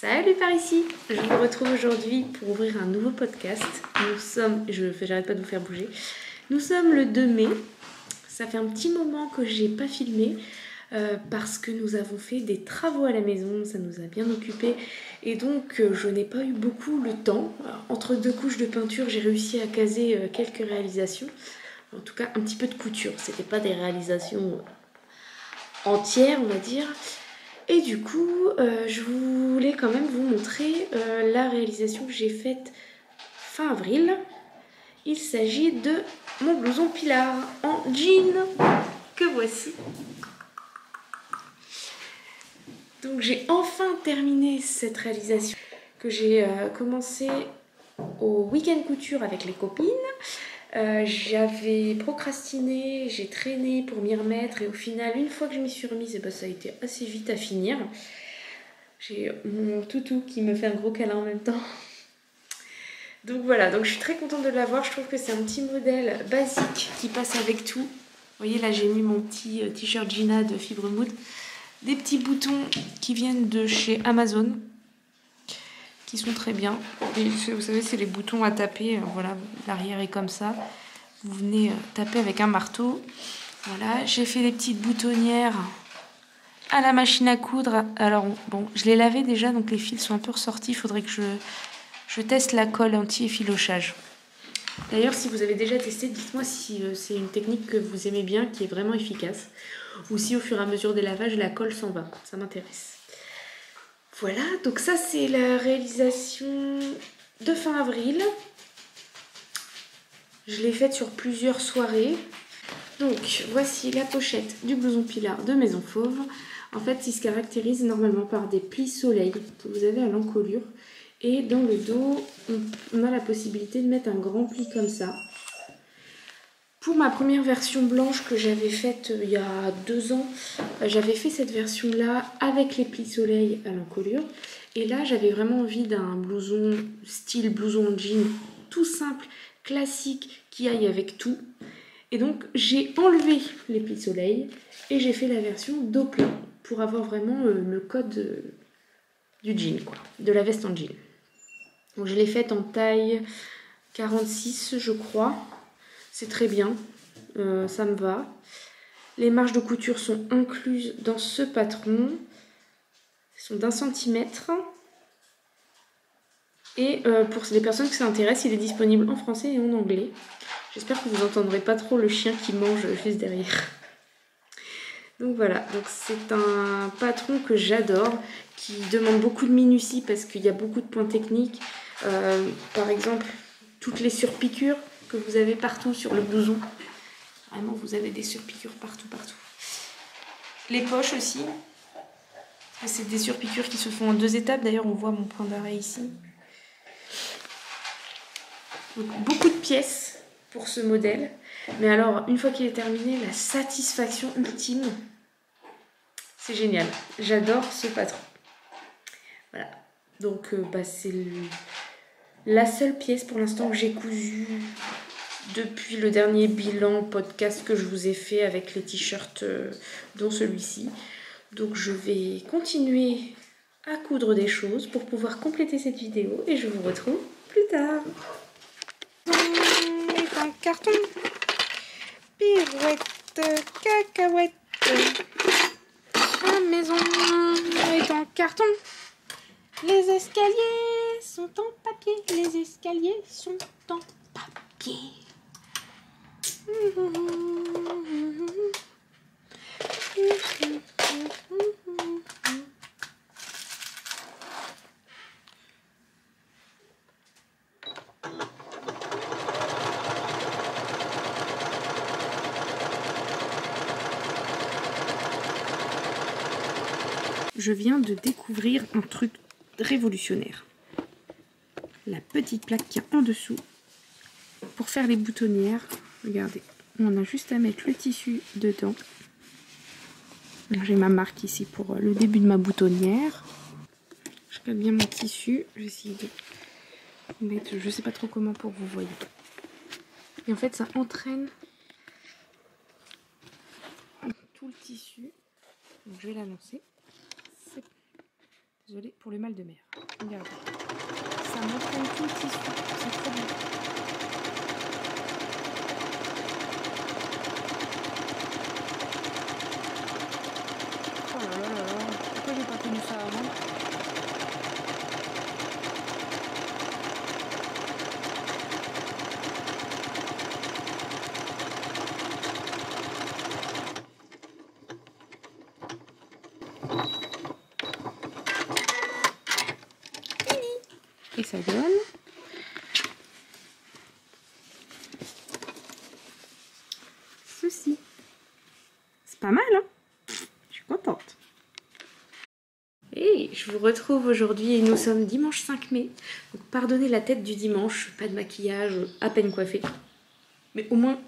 Salut par ici. Je vous retrouve aujourd'hui pour ouvrir un nouveau podcast. J'arrête pas de vous faire bouger. Nous sommes le 2 mai. Ça fait un petit moment que j'ai pas filmé parce que nous avons fait des travaux à la maison. Ça nous a bien occupés et donc je n'ai pas eu beaucoup le temps. Alors, entre deux couches de peinture, j'ai réussi à caser quelques réalisations. En tout cas, un petit peu de couture. C'était pas des réalisations entières, on va dire. Et du coup, je voulais quand même vous montrer la réalisation que j'ai faite fin avril. Il s'agit de mon blouson Pilar en jean que voici. Donc j'ai enfin terminé cette réalisation que j'ai commencé au week-end couture avec les copines. J'avais procrastiné, j'ai traîné pour m'y remettre et au final, une fois que je m'y suis remise, ça a été assez vite à finir. J'ai mon toutou qui me fait un gros câlin en même temps. Donc voilà, donc je suis très contente de l'avoir. Je trouve que c'est un petit modèle basique qui passe avec tout. Vous voyez, là j'ai mis mon petit t-shirt Gina de fibre mood. Des petits boutons qui viennent de chez Amazon, qui sont très bien. Et vous savez, c'est les boutons à taper. Voilà, l'arrière est comme ça. Vous venez taper avec un marteau. Voilà, j'ai fait des petites boutonnières à la machine à coudre. Alors bon, je l'ai lavé déjà, donc les fils sont un peu ressortis. Il faudrait que je teste la colle anti-effilochage. D'ailleurs, si vous avez déjà testé, dites-moi si c'est une technique que vous aimez bien, qui est vraiment efficace. Ou si au fur et à mesure des lavages, la colle s'en va. Ça m'intéresse. Voilà, donc ça c'est la réalisation de fin avril. Je l'ai faite sur plusieurs soirées. Donc voici la pochette du blouson Pilar de Maison Fauve. En fait, il se caractérise normalement par des plis soleil que vous avez à l'encolure. Et dans le dos, on a la possibilité de mettre un grand pli comme ça. Pour ma première version blanche que j'avais faite il y a 2 ans, j'avais fait cette version-là avec les plis soleil à l'encolure. Et là, j'avais vraiment envie d'un blouson style blouson jean tout simple, classique, qui aille avec tout. Et donc, j'ai enlevé les plis soleil et j'ai fait la version dos plein pour avoir vraiment le code du jean, quoi, de la veste en jean. Donc, je l'ai faite en taille 46, je crois. C'est très bien, ça me va. Les marges de couture sont incluses dans ce patron. Elles sont d'1 centimètre. Et pour les personnes que ça intéresse, il est disponible en français et en anglais. J'espère que vous n'entendrez pas trop le chien qui mange juste derrière. Donc voilà, donc c'est un patron que j'adore, qui demande beaucoup de minutie parce qu'il y a beaucoup de points techniques. Par exemple, toutes les surpiqûres que vous avez partout sur le blouson. Vraiment, vous avez des surpiqûres partout. Les poches aussi. C'est des surpiqûres qui se font en 2 étapes. D'ailleurs, on voit mon point d'arrêt ici. Donc, beaucoup de pièces pour ce modèle. Mais alors, une fois qu'il est terminé, la satisfaction ultime, c'est génial. J'adore ce patron. Voilà. Donc, c'est la seule pièce pour l'instant que j'ai cousue depuis le dernier bilan podcast que je vous ai fait avec les t-shirts dont celui-ci. Donc je vais continuer à coudre des choses pour pouvoir compléter cette vidéo et je vous retrouve plus tard. On est en carton. Pirouette, cacahuète. La maison est en carton. Les escaliers sont en papier. Les escaliers sont en papier. Je viens de découvrir un truc révolutionnaire. La petite plaque qui est en dessous pour faire les boutonnières. Regardez, on a juste à mettre le tissu dedans. J'ai ma marque ici pour le début de ma boutonnière. Je colle bien mon tissu. Je vais essayer de mettre, je sais pas trop comment pour que vous voyez. Et en fait, ça entraîne tout le tissu. Donc, je vais la lancer. Désolée pour le mal de mer. Regardez. Ça m'entraîne tout le tissu. C'est trop bien. Oh là là là là. Pourquoi j'ai pas connu ça avant? Et ça donne ceci. C'est pas mal, hein? Je suis contente. Et je vous retrouve aujourd'hui et nous sommes dimanche 5 mai. Donc pardonnez la tête du dimanche, pas de maquillage, à peine coiffée. Mais au moins,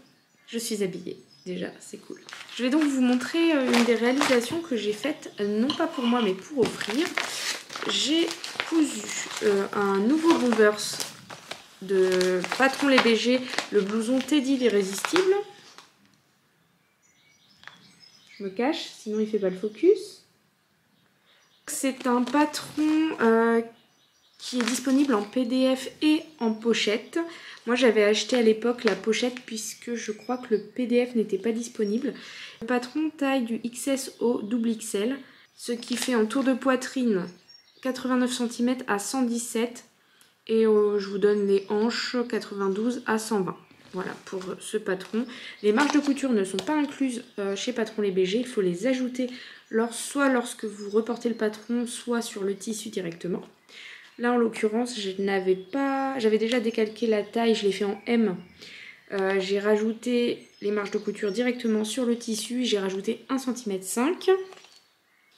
je suis habillée. Déjà, c'est cool. Je vais donc vous montrer une des réalisations que j'ai faites, non pas pour moi, mais pour offrir. J'ai cousu un nouveau Bombers de Patron Les BG, le blouson Teddy l'Irrésistible. Je me cache, sinon il fait pas le focus. C'est un patron qui est disponible en PDF et en pochette. Moi j'avais acheté à l'époque la pochette puisque je crois que le PDF n'était pas disponible. Le patron taille du XS au XXL, ce qui fait un tour de poitrine 89 cm à 117 et je vous donne les hanches 92 à 120. Voilà pour ce patron. Les marges de couture ne sont pas incluses chez Patron Les BG, il faut les ajouter soit lorsque vous reportez le patron, soit sur le tissu directement. Là en l'occurrence, j'avais déjà décalqué la taille, je l'ai fait en M. J'ai rajouté les marges de couture directement sur le tissu, j'ai rajouté 1,5 cm.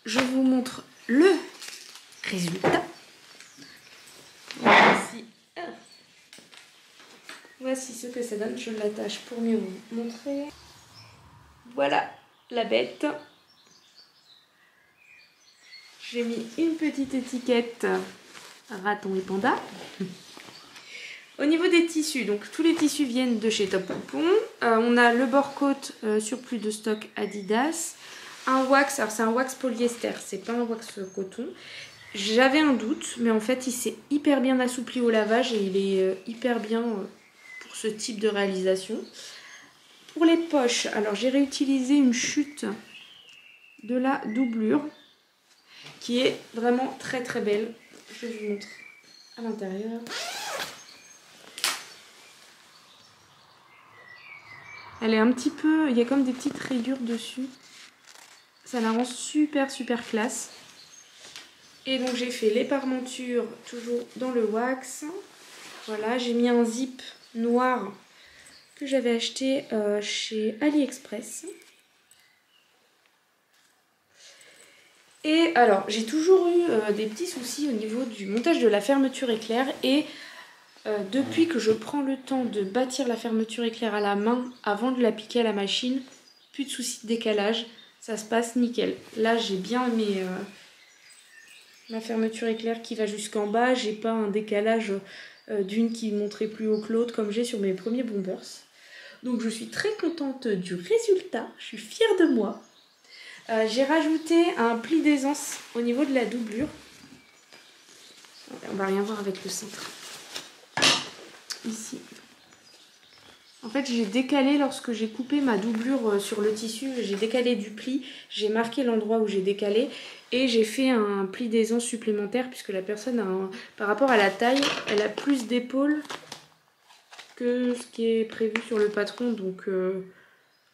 Je vous montre le résultat. Voici ce que ça donne, je l'attache pour mieux vous montrer. Voilà la bête. J'ai mis une petite étiquette raton et panda. Au niveau des tissus, donc tous les tissus viennent de chez Top Poupon. On a le bord-côte surplus de stock Adidas. Un wax, alors c'est un wax polyester, c'est pas un wax coton. J'avais un doute, mais en fait il s'est hyper bien assoupli au lavage et il est hyper bien pour ce type de réalisation. Pour les poches, alors j'ai réutilisé une chute de la doublure qui est vraiment très très belle. Je vous montre à l'intérieur. Elle est un petit peu, il y a comme des petites rayures dessus. Ça la rend super super classe. Et donc j'ai fait les parmentures toujours dans le wax. Voilà, j'ai mis un zip noir que j'avais acheté chez AliExpress. Et alors, j'ai toujours eu des petits soucis au niveau du montage de la fermeture éclair. Et depuis que je prends le temps de bâtir la fermeture éclair à la main avant de l'appliquer à la machine, plus de soucis de décalage, ça se passe nickel. Là, j'ai bien mis ma fermeture éclair qui va jusqu'en bas. J'ai pas un décalage d'une qui montrait plus haut que l'autre comme j'ai sur mes premiers Bombers. Donc je suis très contente du résultat, je suis fière de moi. J'ai rajouté un pli d'aisance au niveau de la doublure. On va rien voir avec le cintre. Ici. En fait, j'ai décalé lorsque j'ai coupé ma doublure sur le tissu, j'ai décalé du pli, j'ai marqué l'endroit où j'ai décalé et j'ai fait un pli d'aisance supplémentaire puisque la personne, par rapport à la taille, elle a plus d'épaules que ce qui est prévu sur le patron. Donc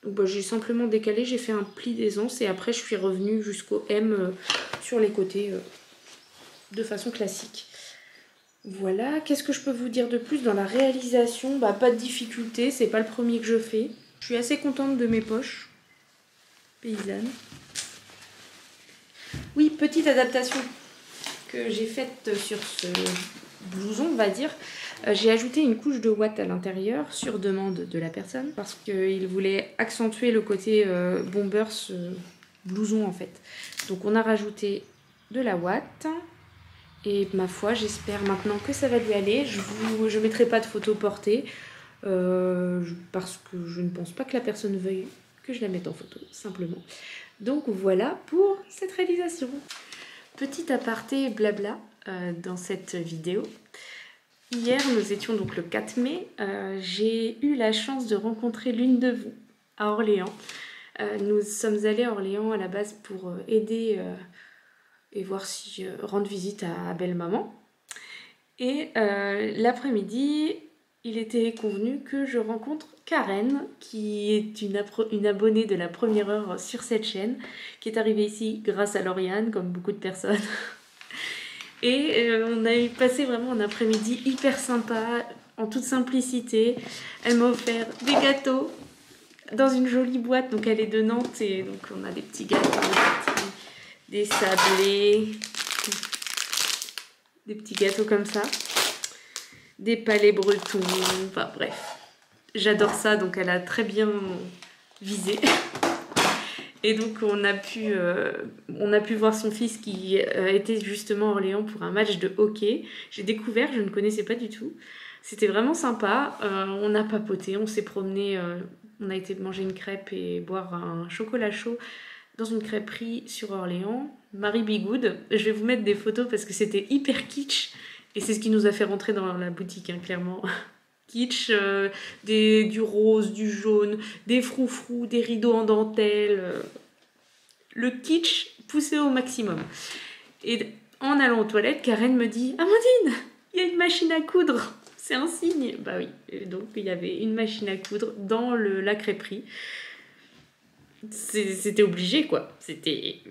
bah, j'ai simplement décalé, j'ai fait un pli d'aisance et après je suis revenue jusqu'au M sur les côtés de façon classique. Voilà, qu'est-ce que je peux vous dire de plus dans la réalisation? Bah, pas de difficulté, c'est pas le premier que je fais. Je suis assez contente de mes poches paysannes. Oui, petite adaptation que j'ai faite sur ce blouson, on va dire. J'ai ajouté une couche de ouate à l'intérieur sur demande de la personne parce qu'il voulait accentuer le côté bombers blouson en fait. Donc on a rajouté de la ouate. Et ma foi, j'espère maintenant que ça va lui aller. Je ne mettrai pas de photo portée parce que je ne pense pas que la personne veuille que je la mette en photo, simplement. Donc voilà pour cette réalisation. Petit aparté blabla dans cette vidéo. Hier, nous étions donc le 4 mai. J'ai eu la chance de rencontrer l'une de vous à Orléans. Nous sommes allés à Orléans à la base pour aider et voir si rendre visite à belle-maman. Et l'après-midi, il était convenu que je rencontre Karen, qui est une abonnée de la première heure sur cette chaîne, qui est arrivée ici grâce à Lauriane, comme beaucoup de personnes. Et on a passé vraiment un après-midi hyper sympa, en toute simplicité. Elle m'a offert des gâteaux dans une jolie boîte, donc elle est de Nantes, et donc on a des petits gâteaux, des sablés, des petits gâteaux comme ça, des palais bretons, enfin bref. J'adore ça, donc elle a très bien visé. Et donc on a pu voir son fils qui était justement à Orléans pour un match de hockey. J'ai découvert, je ne connaissais pas du tout. C'était vraiment sympa. On a papoté, on s'est promené, on a été manger une crêpe et boire un chocolat chaud dans une crêperie sur Orléans. Marie Bigoud. Je vais vous mettre des photos parce que c'était hyper kitsch. Et c'est ce qui nous a fait rentrer dans la boutique, hein, clairement. Kitsch, du rose, du jaune, des froufrous, des rideaux en dentelle. Le kitsch poussé au maximum. Et en allant aux toilettes, Karen me dit « Amandine, il y a une machine à coudre, c'est un signe !» Bah oui, et donc il y avait une machine à coudre dans la crêperie. C'était obligé, quoi. C'était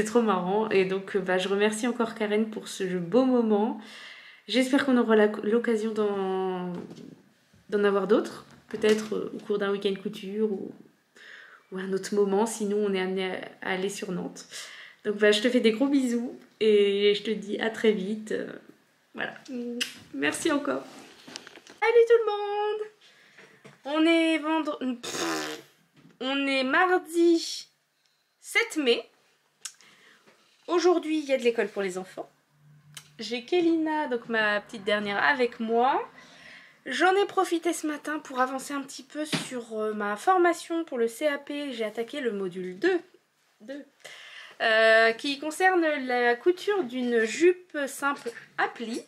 trop marrant. Et donc je remercie encore Karen pour ce beau moment. J'espère qu'on aura l'occasion d'en avoir d'autres, peut-être au cours d'un week-end couture ou un autre moment, sinon on est amené à aller sur Nantes. Donc je te fais des gros bisous et je te dis à très vite. Voilà. Merci encore. Salut tout le monde. On est mardi 7 mai. Aujourd'hui, il y a de l'école pour les enfants. J'ai Kélina, donc ma petite dernière, avec moi. J'en ai profité ce matin pour avancer un petit peu sur ma formation pour le CAP. J'ai attaqué le module 2 qui concerne la couture d'une jupe simple à plis.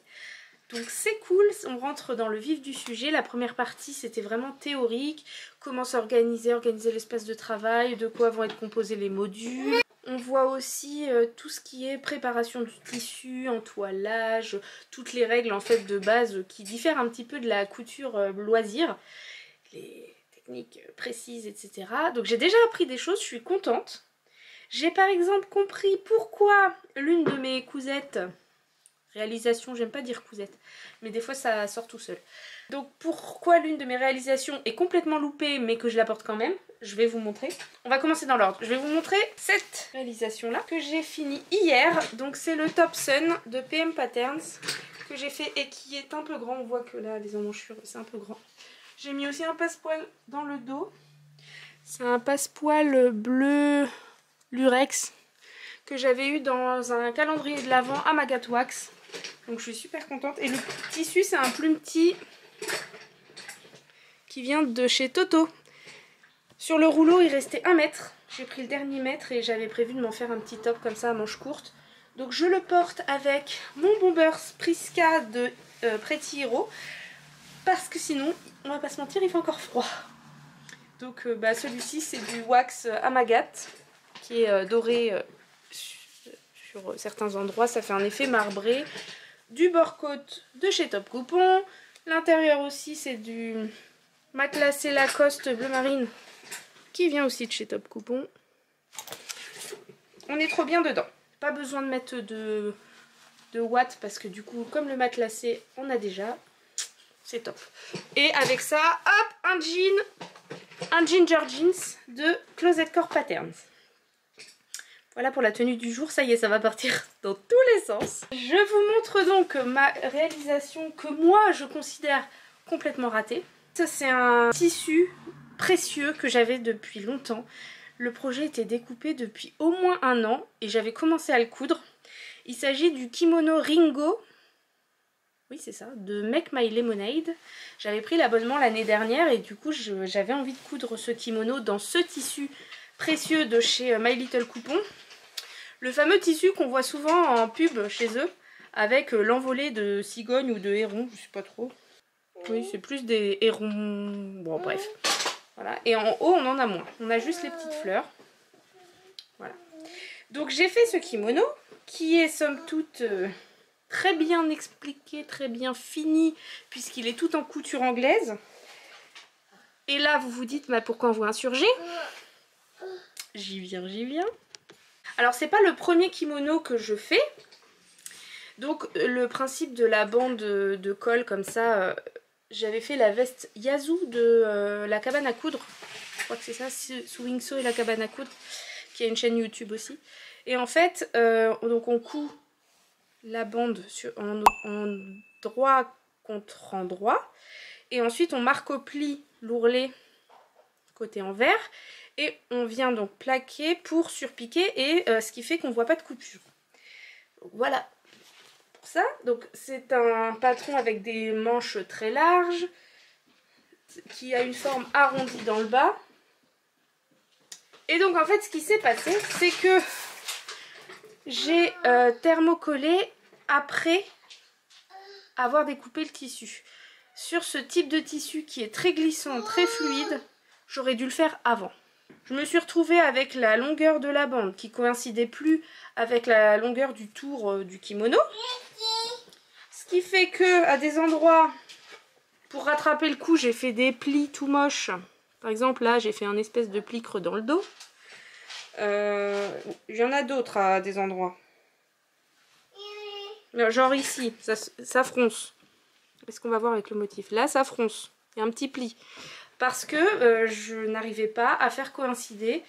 Donc c'est cool, on rentre dans le vif du sujet. La première partie c'était vraiment théorique, comment s'organiser, organiser l'espace de travail, de quoi vont être composés les modules. On voit aussi tout ce qui est préparation du tissu, entoilage, toutes les règles en fait de base qui diffèrent un petit peu de la couture loisir, les techniques précises, etc. Donc j'ai déjà appris des choses, je suis contente. J'ai par exemple compris pourquoi l'une de mes cousettes, réalisation, j'aime pas dire cousette, mais des fois ça sort tout seul. Donc pourquoi l'une de mes réalisations est complètement loupée mais que je la porte quand même, je vais vous montrer. On va commencer dans l'ordre. Je vais vous montrer cette réalisation là que j'ai fini hier. Donc c'est le Top Sun de PM Patterns que j'ai fait et qui est un peu grand. On voit que là les emmanchures c'est un peu grand. J'ai mis aussi un passepoil dans le dos. C'est un passepoil bleu lurex que j'avais eu dans un calendrier de l'Avent à Magat Wax. Donc je suis super contente. Et le tissu c'est un plume petit qui vient de chez Toto. Sur le rouleau il restait 1 mètre. J'ai pris le dernier mètre et j'avais prévu de m'en faire un petit top comme ça à manches courtes. Donc je le porte avec mon Bombers Prisca de Pretty Hero. Parce que sinon, on va pas se mentir, il fait encore froid. Donc celui-ci c'est du wax Amagat qui est doré sur certains endroits. Ça fait un effet marbré. Du bord-côte de chez Top Coupon. L'intérieur aussi c'est du matelassé Lacoste bleu marine qui vient aussi de chez Top Coupon. On est trop bien dedans. Pas besoin de mettre de watts parce que du coup comme le matelassé on a déjà. C'est top. Et avec ça, hop, un ginger jeans de Closet Core Patterns. Voilà pour la tenue du jour. Ça y est, ça va partir dans tous les sens. Je vous montre donc ma réalisation que moi je considère complètement ratée. Ça c'est un tissu précieux que j'avais depuis longtemps. Le projet était découpé depuis au moins 1 an et j'avais commencé à le coudre. Il s'agit du kimono Ringo. Oui c'est ça, de Make My Lemonade. J'avais pris l'abonnement l'année dernière et du coup j'avais envie de coudre ce kimono dans ce tissu précieux de chez My Little Coupon. Le fameux tissu qu'on voit souvent en pub chez eux, avec l'envolée de cigognes ou de hérons, je sais pas trop. Oui, c'est plus des hérons... Bon, bref. Voilà. Et en haut, on en a moins. On a juste les petites fleurs. Voilà. Donc j'ai fait ce kimono, qui est somme toute très bien expliqué, très bien fini, puisqu'il est tout en couture anglaise. Et là, vous vous dites, mais pourquoi on voit un surjet? J'y viens, j'y viens. Alors, c'est pas le premier kimono que je fais. Donc, le principe de la bande de colle comme ça, j'avais fait la veste Yazoo de la cabane à coudre. Je crois que c'est ça, Swingso et la cabane à coudre, qui a une chaîne YouTube aussi. Et en fait, donc on coud la bande en droit contre endroit. Et ensuite, on marque au pli l'ourlet côté envers. Et on vient donc plaquer pour surpiquer. Et ce qui fait qu'on ne voit pas de couture. Voilà pour ça. Donc c'est un patron avec des manches très larges. Qui a une forme arrondie dans le bas. Et donc en fait, ce qui s'est passé, c'est que j'ai thermocollé après avoir découpé le tissu. Sur ce type de tissu qui est très glissant, très fluide, j'aurais dû le faire avant. Je me suis retrouvée avec la longueur de la bande qui coïncidait plus avec la longueur du tour du kimono. Ce qui fait que à des endroits, pour rattraper le coup, j'ai fait des plis tout moches. Par exemple là, j'ai fait un espèce de pli creux dans le dos. Il y en a d'autres à des endroits. Genre ici, ça fronce. Est-ce qu'on va voir avec le motif? Là, ça fronce. Il y a un petit pli. Parce que je n'arrivais pas à faire coïncider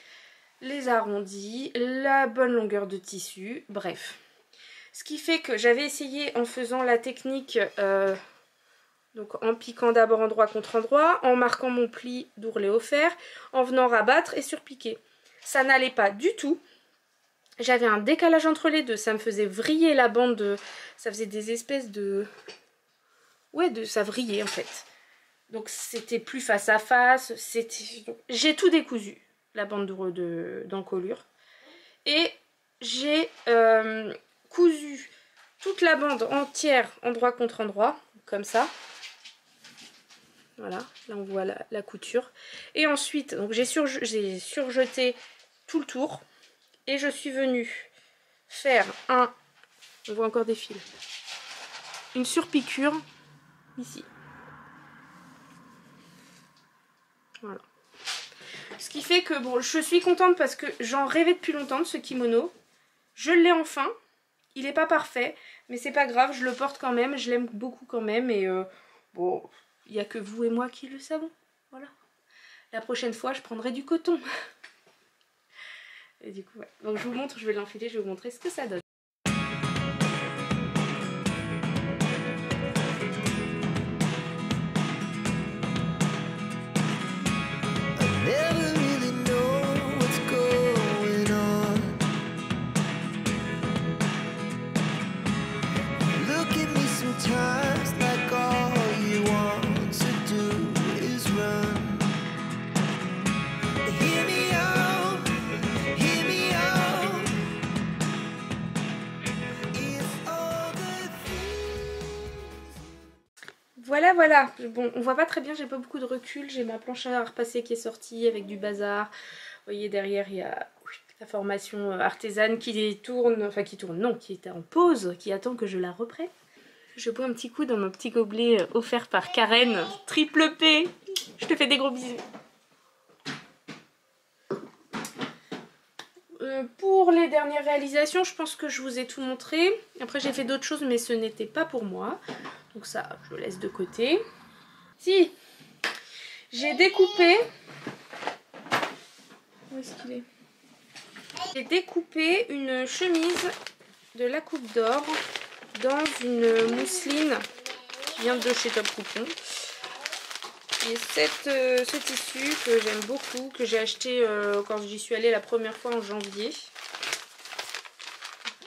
les arrondis, la bonne longueur de tissu, bref. Ce qui fait que j'avais essayé en faisant la technique, donc en piquant d'abord endroit contre endroit, en marquant mon pli d'ourlet au fer, en venant rabattre et surpiquer. Ça n'allait pas du tout. J'avais un décalage entre les deux, ça me faisait vriller la bande, ça faisait des espèces de... Ouais, ça vrillait en fait. Donc c'était plus face à face, j'ai tout décousu, la bande d'encolure. Et j'ai cousu toute la bande entière endroit contre endroit, comme ça. Voilà, là on voit la couture. Et ensuite, donc j'ai surjeté tout le tour. Et je suis venue faire on voit encore des fils, une surpiqûre ici. Voilà. Ce qui fait que bon, je suis contente parce que j'en rêvais depuis longtemps de ce kimono. Je l'ai enfin. Il n'est pas parfait, mais c'est pas grave, je le porte quand même, je l'aime beaucoup quand même. Et bon, il n'y a que vous et moi qui le savons. Voilà. La prochaine fois, je prendrai du coton. Et du coup, ouais. Donc je vous montre, je vais l'enfiler, je vais vous montrer ce que ça donne. Voilà, voilà. Bon, on voit pas très bien, j'ai pas beaucoup de recul. J'ai ma planche à repasser qui est sortie avec du bazar. Vous voyez, derrière, il y a la formation artisane qui tourne, enfin qui tourne, non, qui est en pause, qui attend que je la reprenne. Je bois un petit coup dans mon petit gobelet offert par Karen, triple P. Je te fais des gros bisous. Pour les dernières réalisations, je pense que je vous ai tout montré. Après, j'ai fait d'autres choses, mais ce n'était pas pour moi. Donc ça, je le laisse de côté. Si, j'ai découpé... Où est-ce qu'il est? J'ai découpé une chemise de la Coupe d'Or dans une mousseline qui vient de chez Top Coupon. Et ce tissu que j'aime beaucoup, que j'ai acheté quand j'y suis allée la première fois en janvier.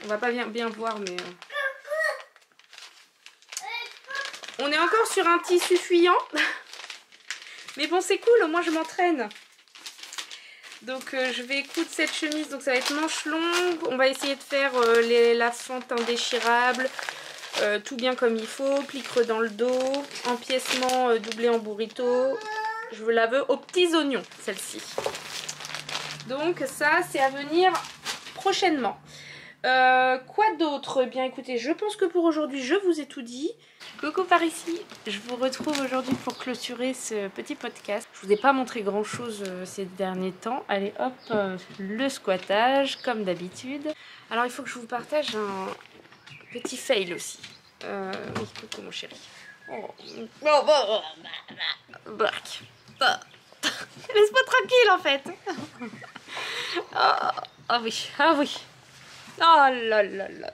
On va pas bien voir, mais... On est encore sur un tissu fuyant. Mais bon, c'est cool, au moins je m'entraîne. Donc je vais coudre cette chemise, donc ça va être manche longue. On va essayer de faire la fente indéchirable, tout bien comme il faut, pli creux dans le dos, empiècement doublé en burrito. Je la veux aux petits oignons, celle-ci. Donc ça, c'est à venir prochainement. Quoi d'autre? Eh bien écoutez, je pense que pour aujourd'hui, je vous ai tout dit. Coucou par ici, je vous retrouve aujourd'hui pour clôturer ce petit podcast. Je vous ai pas montré grand chose ces derniers temps. Allez hop, le squattage comme d'habitude. Alors il faut que je vous partage un petit fail aussi. Oui, coucou mon chéri. Bark. Laisse-moi tranquille en fait. Ah oui, ah oui. Oh là là là là.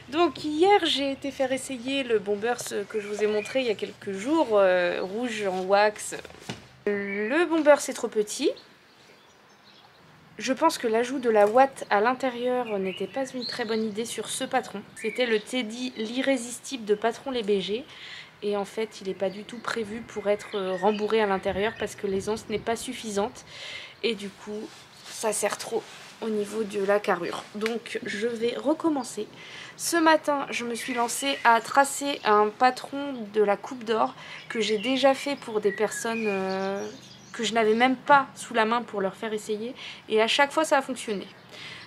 Donc hier j'ai été faire essayer le Bombers que je vous ai montré il y a quelques jours, rouge en wax. Le Bombers est trop petit. Je pense que l'ajout de la ouate à l'intérieur n'était pas une très bonne idée sur ce patron. C'était le Teddy l'irrésistible de Patron Les BG. Et en fait il n'est pas du tout prévu pour être rembourré à l'intérieur parce que l'aisance n'est pas suffisante. Et du coup ça sert trop au niveau de la carrure. Donc je vais recommencer. Ce matin, je me suis lancée à tracer un patron de la Coupe d'Or que j'ai déjà fait pour des personnes que je n'avais même pas sous la main pour leur faire essayer. Et à chaque fois, ça a fonctionné.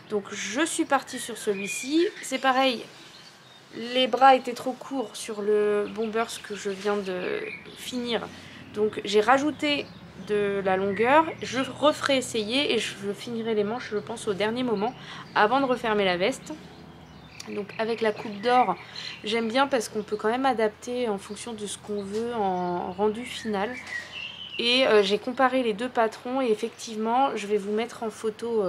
Donc je suis partie sur celui-ci. C'est pareil, les bras étaient trop courts sur le Bombers que je viens de finir. Donc j'ai rajouté de la longueur, je referai essayer et je finirai les manches je pense au dernier moment avant de refermer la veste. Donc avec la Coupe d'Or j'aime bien parce qu'on peut quand même adapter en fonction de ce qu'on veut en rendu final. Et j'ai comparé les deux patrons et effectivement je vais vous mettre en photo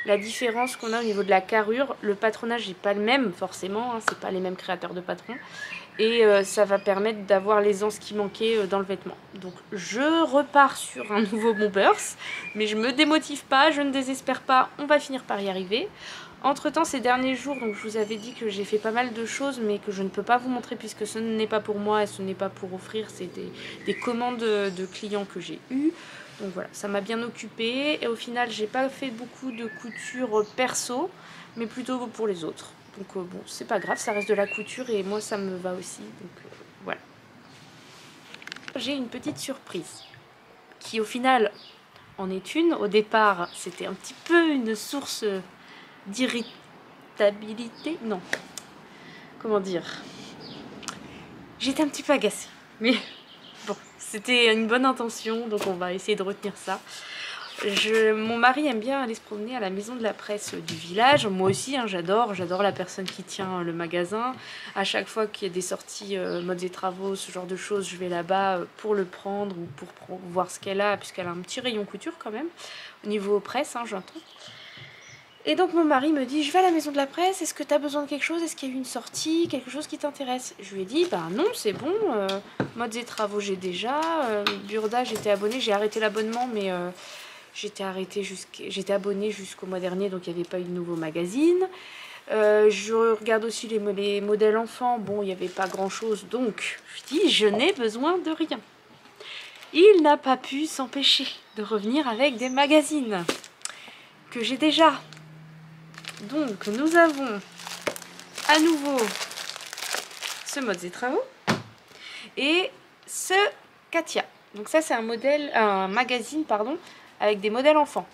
la différence qu'on a au niveau de la carrure. Le patronage n'est pas le même forcément, hein, c'est pas les mêmes créateurs de patrons. Et ça va permettre d'avoir l'aisance qui manquait dans le vêtement. Donc je repars sur un nouveau Bombers, mais je me démotive pas, je ne désespère pas, on va finir par y arriver. Entre temps ces derniers jours, donc je vous avais dit que j'ai fait pas mal de choses mais que je ne peux pas vous montrer puisque ce n'est pas pour moi et ce n'est pas pour offrir, c'est des commandes de clients que j'ai eues. Donc voilà, ça m'a bien occupée et au final j'ai pas fait beaucoup de couture perso mais plutôt pour les autres. Donc bon, c'est pas grave, ça reste de la couture et moi ça me va aussi. Donc voilà. J'ai une petite surprise qui au final en est une. Au départ, c'était un petit peu une source d'irritabilité. Non, comment dire? J'étais un petit peu agacée. Mais bon, c'était une bonne intention, donc on va essayer de retenir ça. Mon mari aime bien aller se promener à la maison de la presse du village. Moi aussi, hein, j'adore la personne qui tient le magasin. À chaque fois qu'il y a des sorties modes et travaux, ce genre de choses, je vais là-bas pour le prendre ou pour voir ce qu'elle a, puisqu'elle a un petit rayon couture quand même, au niveau presse, hein, j'entends. Et donc mon mari me dit, je vais à la maison de la presse, est-ce que tu as besoin de quelque chose? Est-ce qu'il y a eu une sortie, quelque chose qui t'intéresse? Je lui ai dit, bah non, c'est bon, modes et travaux j'ai déjà, Burda j'étais abonnée, j'ai arrêté l'abonnement, mais j'étais abonnée jusqu'au mois dernier, donc il n'y avait pas eu de nouveau magazine. Je regarde aussi les modèles enfants, bon il n'y avait pas grand chose, donc je dis, je n'ai besoin de rien. Il n'a pas pu s'empêcher de revenir avec des magazines que j'ai déjà. Donc nous avons à nouveau ce Modes et Travaux et ce Katia. Donc ça c'est un magazine pardon, avec des modèles enfants.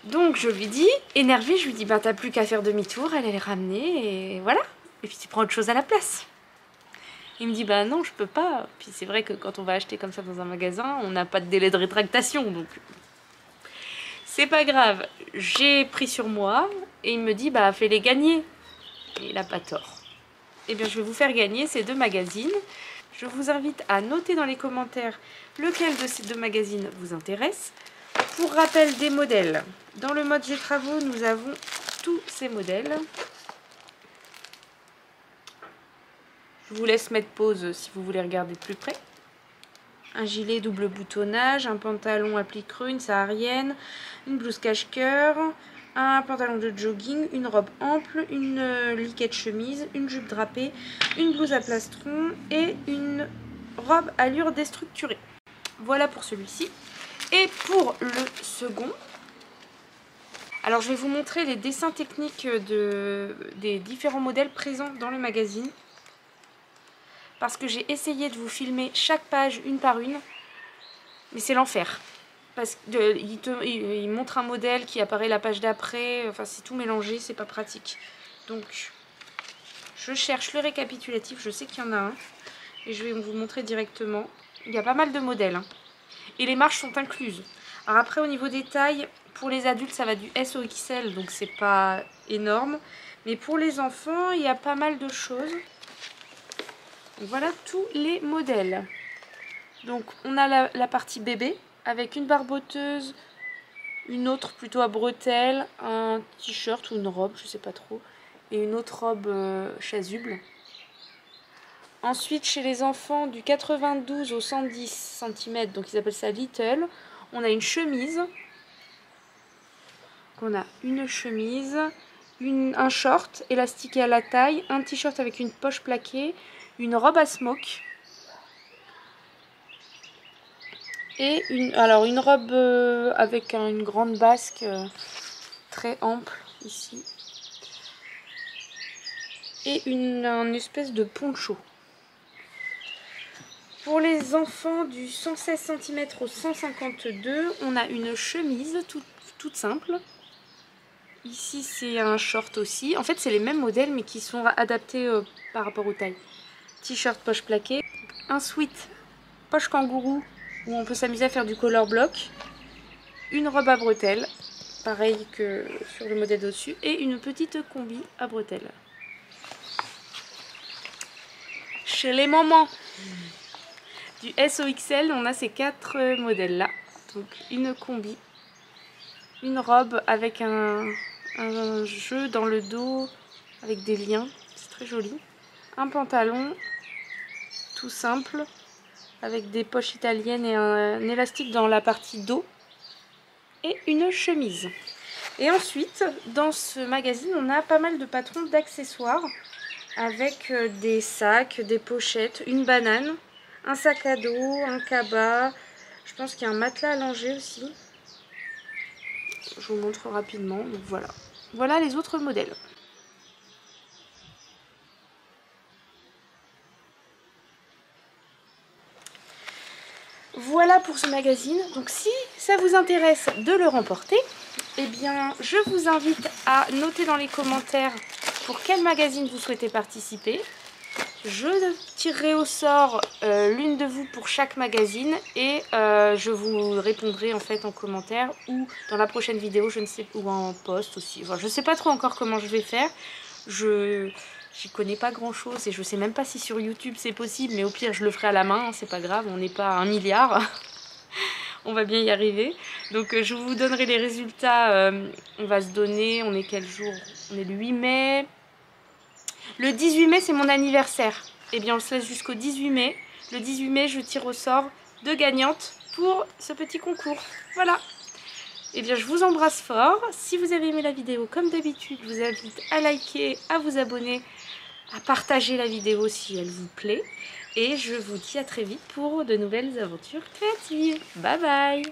Donc je lui dis, énervée, je lui dis bah t'as plus qu'à faire demi-tour, elle est ramenée et voilà. Et puis tu prends autre chose à la place. Il me dit bah non je peux pas. Puis c'est vrai que quand on va acheter comme ça dans un magasin, on n'a pas de délai de rétractation donc c'est pas grave, j'ai pris sur moi et il me dit bah fais-les gagner. Et il n'a pas tort. Et bien je vais vous faire gagner ces deux magazines. Je vous invite à noter dans les commentaires lequel de ces deux magazines vous intéresse. Pour rappel des modèles, dans le mode G Travaux, nous avons tous ces modèles. Je vous laisse mettre pause si vous voulez regarder de plus près. Un gilet double boutonnage, un pantalon à plis creux, une saharienne, une blouse cache-cœur, un pantalon de jogging, une robe ample, une liquette chemise, une jupe drapée, une blouse à plastron et une robe allure déstructurée. Voilà pour celui-ci. Et pour le second, alors je vais vous montrer les dessins techniques des différents modèles présents dans le magazine. Parce que j'ai essayé de vous filmer chaque page une par une, mais c'est l'enfer. Parce qu'il montre un modèle qui apparaît la page d'après, enfin c'est tout mélangé, c'est pas pratique. Donc je cherche le récapitulatif, je sais qu'il y en a un, et je vais vous montrer directement. Il y a pas mal de modèles, hein. Et les marges sont incluses. Alors après au niveau des tailles, pour les adultes ça va du S au XL, donc c'est pas énorme. Mais pour les enfants, il y a pas mal de choses. Voilà tous les modèles. Donc on a la partie bébé avec une barboteuse, une autre plutôt à bretelles, un t-shirt ou une robe, je sais pas trop, et une autre robe chasuble. Ensuite chez les enfants du 92 au 110 cm, donc ils appellent ça little, on a une chemise. On a une chemise, un short élastiqué à la taille, un t-shirt avec une poche plaquée, une robe à smoke et une robe avec une grande basque très ample ici et une espèce de poncho. Pour les enfants du 116 cm au 152, on a une chemise toute simple. Ici c'est un short aussi. En fait c'est les mêmes modèles mais qui sont adaptés par rapport aux tailles. T-shirt poche plaquée, un sweat poche kangourou où on peut s'amuser à faire du color block, une robe à bretelles, pareil que sur le modèle au-dessus, et une petite combi à bretelles. Chez les mamans du S au XL, on a ces 4 modèles là. Donc une combi, une robe avec un jeu dans le dos avec des liens, c'est très joli, un pantalon tout simple avec des poches italiennes et un élastique dans la partie dos et une chemise. Et ensuite dans ce magazine on a pas mal de patrons d'accessoires avec des sacs, des pochettes, une banane, un sac à dos, un cabas, je pense qu'il y a un matelas allongé aussi. Je vous montre rapidement, donc voilà. Voilà les autres modèles. Voilà pour ce magazine. Donc si ça vous intéresse de le remporter, eh bien je vous invite à noter dans les commentaires pour quel magazine vous souhaitez participer. Je tirerai au sort l'une de vous pour chaque magazine et je vous répondrai en fait en commentaire ou dans la prochaine vidéo, je ne sais, ou en post aussi. Enfin, je ne sais pas trop encore comment je vais faire. J'y connais pas grand chose et je sais même pas si sur YouTube c'est possible, mais au pire je le ferai à la main, hein, c'est pas grave, on n'est pas à 1 milliard. On va bien y arriver. Donc je vous donnerai les résultats. On va se donner, on est quel jour? On est le 8 mai. Le 18 mai c'est mon anniversaire. Et bien on se laisse jusqu'au 18 mai. Le 18 mai je tire au sort 2 gagnantes pour ce petit concours. Voilà. Et bien je vous embrasse fort. Si vous avez aimé la vidéo comme d'habitude, je vous invite à liker, à vous abonner, à partager la vidéo si elle vous plaît. Et je vous dis à très vite pour de nouvelles aventures créatives. Bye bye!